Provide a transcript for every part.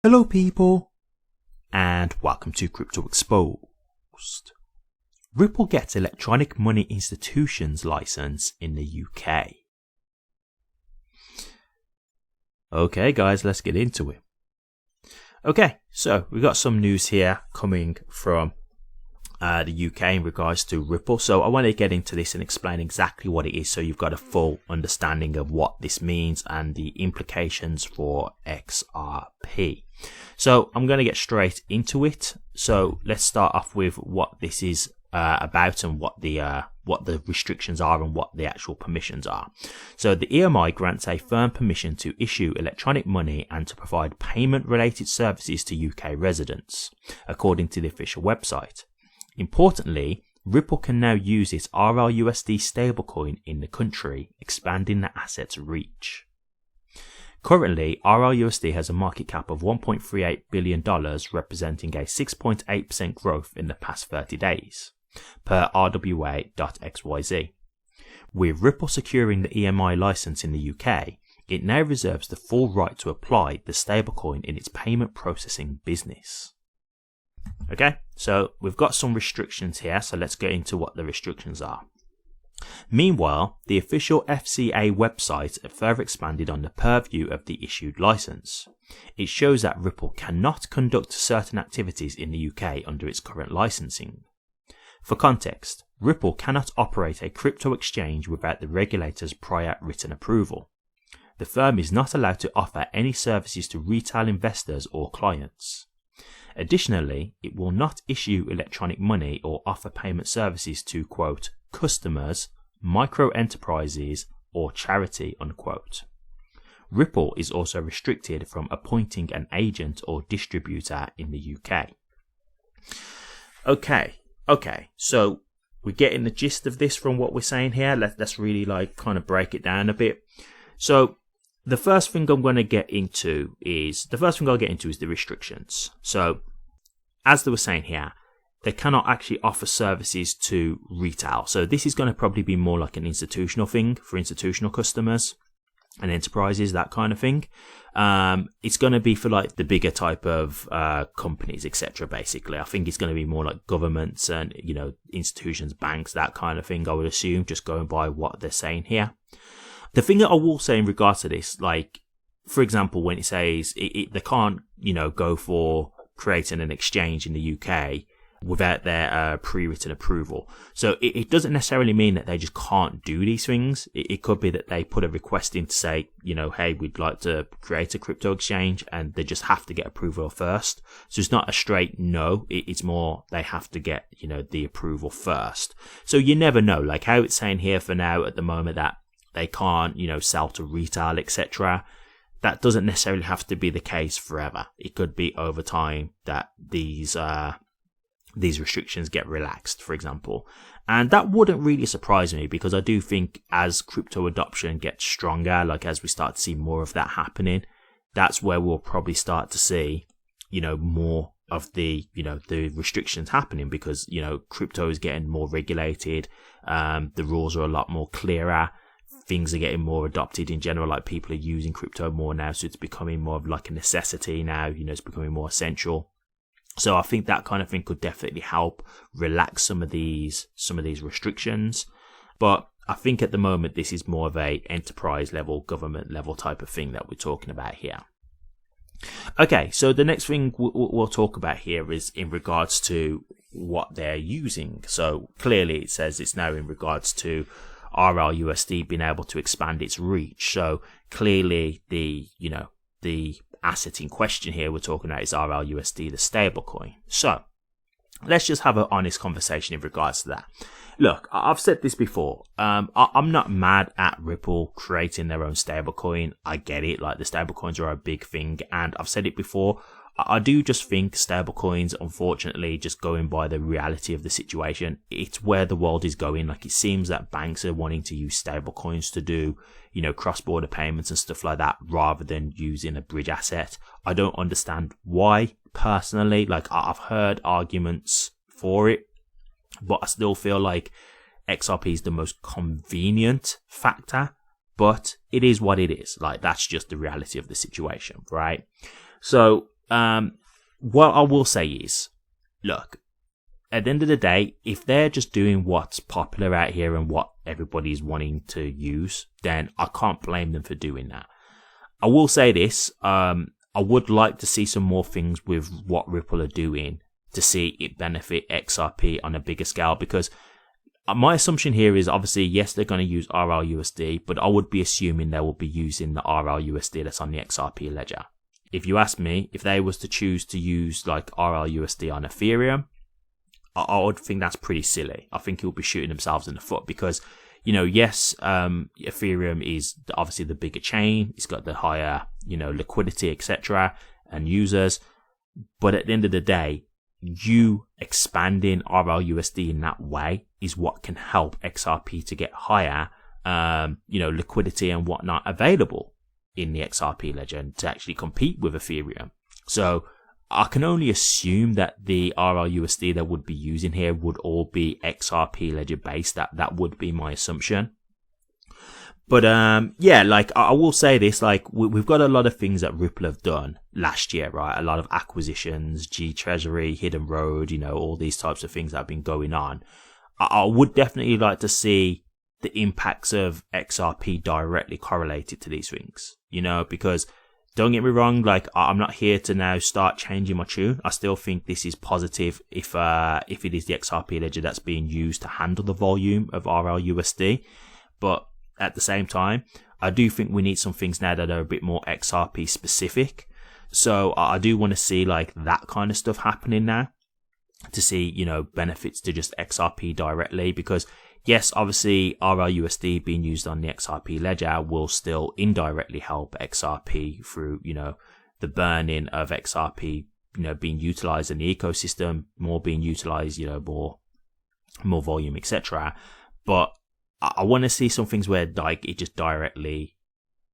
Hello people, and welcome to Crypto Exposed. Ripple gets electronic money institutions license in the UK. Okay guys, let's get into it. Okay, so we got some news here coming from the UK in regards to Ripple. So I want to get into this and explain exactly what it is so you've got a full understanding of what this means and the implications for XRP. So I'm going to get straight into it. So let's start off with what this is about and what the restrictions are and what the actual permissions are. So the EMI grants a firm permission to issue electronic money and to provide payment related services to UK residents, according to the official website. Importantly, Ripple can now use its RLUSD stablecoin in the country, expanding the asset's reach. Currently, RLUSD has a market cap of $1.38 billion, representing a 6.8% growth in the past 30 days, per RWA.xyz. With Ripple securing the EMI license in the UK, it now reserves the full right to apply the stablecoin in its payment processing business. Okay, so we've got some restrictions here, so let's get into what the restrictions are. Meanwhile, the official FCA website further expanded on the purview of the issued license. It shows that Ripple cannot conduct certain activities in the UK under its current licensing. For context, Ripple cannot operate a crypto exchange without the regulator's prior written approval. The firm is not allowed to offer any services to retail investors or clients. Additionally, it will not issue electronic money or offer payment services to, quote, customers, micro-enterprises, or charity, unquote. Ripple is also restricted from appointing an agent or distributor in the UK. Okay, so we're getting the gist of this from what we're saying here. Let's really kind of break it down a bit. So the first thing I'm going to get into is the restrictions. So as they were saying here, they cannot actually offer services to retail. So this is going to probably be more like an institutional thing for institutional customers and enterprises, that kind of thing. It's going to be for like the bigger type of companies, etc. Basically, I think it's going to be more like governments and institutions, banks, that kind of thing. I would assume, just going by what they're saying here. The thing that I will say in regards to this, like, for example, when it says they can't, go for creating an exchange in the UK without their pre-written approval. So it doesn't necessarily mean that they just can't do these things. It could be that they put a request in to say, hey, we'd like to create a crypto exchange, and they just have to get approval first. So it's not a straight no. It's more they have to get, the approval first. So you never know, like how it's saying here for now at the moment that they can't, sell to retail, etc. That doesn't necessarily have to be the case forever. It could be over time that these restrictions get relaxed, for example. And that wouldn't really surprise me, because I do think as crypto adoption gets stronger, like as we start to see more of that happening, that's where we'll probably start to see, more of the restrictions happening, because, crypto is getting more regulated. The rules are a lot more clearer. Things are getting more adopted in general, like people are using crypto more now, so it's becoming more of like a necessity now, it's becoming more essential. So I think that kind of thing could definitely help relax some of these restrictions. But I think at the moment this is more of a enterprise level, government level type of thing that we're talking about here. Okay, so the next thing we'll talk about here is in regards to what they're using. So clearly it says it's now in regards to RLUSD being able to expand its reach. So clearly the asset in question here we're talking about is RLUSD, the stablecoin. So let's just have an honest conversation in regards to that. Look, I've said this before. I'm not mad at Ripple creating their own stablecoin. I get it. Like, the stablecoins are a big thing, and I've said it before. I do just think stablecoins, unfortunately, just going by the reality of the situation, it's where the world is going. Like, it seems that banks are wanting to use stablecoins to do, cross-border payments and stuff like that, rather than using a bridge asset. I don't understand why, personally. Like, I've heard arguments for it, but I still feel like XRP is the most convenient factor, but it is what it is. Like, that's just the reality of the situation, right? So what I will say is, look, at the end of the day, if they're just doing what's popular out here and what everybody's wanting to use, then I can't blame them for doing that. I will say this, I would like to see some more things with what Ripple are doing to see it benefit XRP on a bigger scale, because my assumption here is obviously, yes, they're going to use RLUSD, but I would be assuming they will be using the RLUSD that's on the XRP ledger. If you ask me, if they was to choose to use like RLUSD on Ethereum, I would think that's pretty silly. I think it would be shooting themselves in the foot because, you know, yes, Ethereum is obviously the bigger chain. It's got the higher, you know, liquidity, etc., and users. But at the end of the day, you expanding RLUSD in that way is what can help XRP to get higher, you know, liquidity and whatnot available in the XRP ledger and to actually compete with Ethereum. So I can only assume that the RLUSD that would be using here would all be XRP ledger based. That would be my assumption. But yeah, like I will say this, like we've got a lot of things that Ripple have done last year, right? A lot of acquisitions, G Treasury, Hidden Road, you know, all these types of things that have been going on. I would definitely like to see the impacts of XRP directly correlated to these things, you know, because don't get me wrong, like I'm not here to now start changing my tune. I still think this is positive if it is the XRP ledger that's being used to handle the volume of RLUSD. But at the same time, I do think we need some things now that are a bit more XRP specific. So I do want to see like that kind of stuff happening now to see, you know, benefits to just XRP directly, because yes, obviously RLUSD being used on the XRP ledger will still indirectly help XRP through, you know, the burning of XRP, you know, being utilized in the ecosystem, more being utilized, you know, more volume, etc. But I want to see some things where like it just directly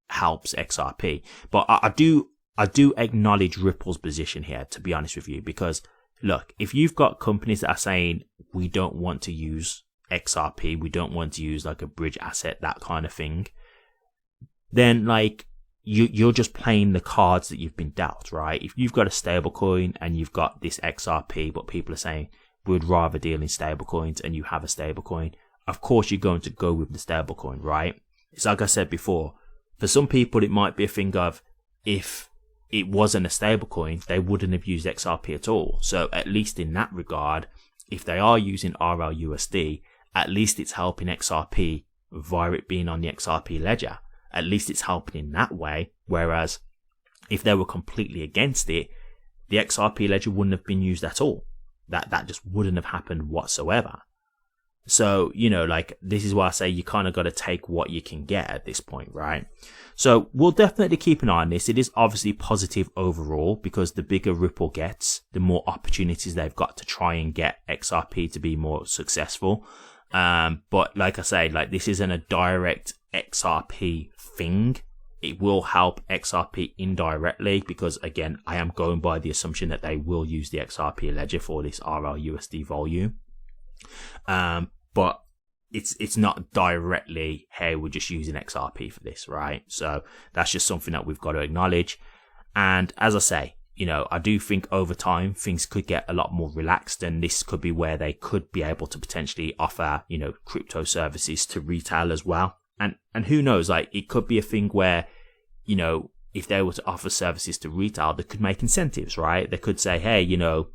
helps XRP. But I do acknowledge Ripple's position here, to be honest with you, because look, if you've got companies that are saying we don't want to use XRP, we don't want to use like a bridge asset, that kind of thing, then like you're just playing the cards that you've been dealt, right? If you've got a stablecoin and you've got this XRP, but people are saying we'd rather deal in stablecoins, and you have a stablecoin, of course you're going to go with the stablecoin, right? It's like I said before, for some people it might be a thing of if it wasn't a stablecoin, they wouldn't have used XRP at all. So at least in that regard, if they are using RLUSD, at least it's helping XRP via it being on the XRP ledger. At least it's helping in that way. Whereas if they were completely against it, the XRP ledger wouldn't have been used at all. That just wouldn't have happened whatsoever. So, you know, like this is why I say you kind of got to take what you can get at this point, right? So we'll definitely keep an eye on this. It is obviously positive overall, because the bigger Ripple gets, the more opportunities they've got to try and get XRP to be more successful. But like I say, like this isn't a direct XRP thing. It will help XRP indirectly, because again, I am going by the assumption that they will use the XRP ledger for this RLUSD volume. But it's not directly, hey, we're just using XRP for this, right? So that's just something that we've got to acknowledge. And as I say, you know, I do think over time things could get a lot more relaxed, and this could be where they could be able to potentially offer, you know, crypto services to retail as well. And who knows, like it could be a thing where, you know, if they were to offer services to retail, they could make incentives, right? They could say, hey, you know,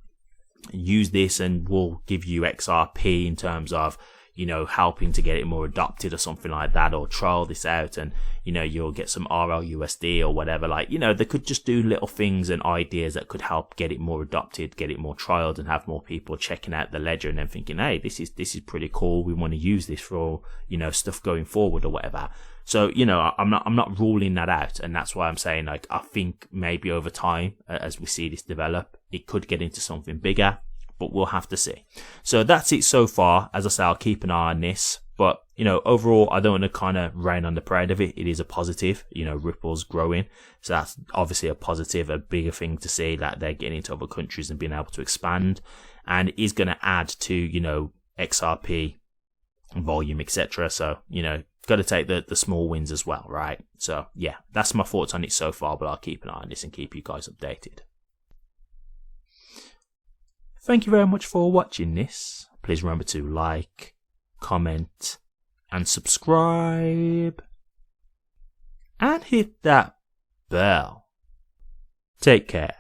use this and we'll give you XRP in terms of, you know, helping to get it more adopted or something like that, or trial this out and, you know, you'll get some RLUSD or whatever. Like, you know, they could just do little things and ideas that could help get it more adopted, get it more trialed, and have more people checking out the ledger and then thinking, hey, this is pretty cool. We want to use this for, you know, stuff going forward or whatever. So, you know, I'm not ruling that out. And that's why I'm saying, like, I think maybe over time, as we see this develop, it could get into something bigger, but we'll have to see. So that's it so far. As I say, I'll keep an eye on this. But, you know, overall, I don't want to kind of rain on the parade of it. It is a positive. You know, Ripple's growing. So that's obviously a positive, a bigger thing to see that they're getting into other countries and being able to expand. And it is going to add to, you know, XRP volume, etc. So, you know, got to take the small wins as well, right? So, yeah, that's my thoughts on it so far, but I'll keep an eye on this and keep you guys updated. Thank you very much for watching this. Please remember to like, comment, and subscribe. And hit that bell. Take care.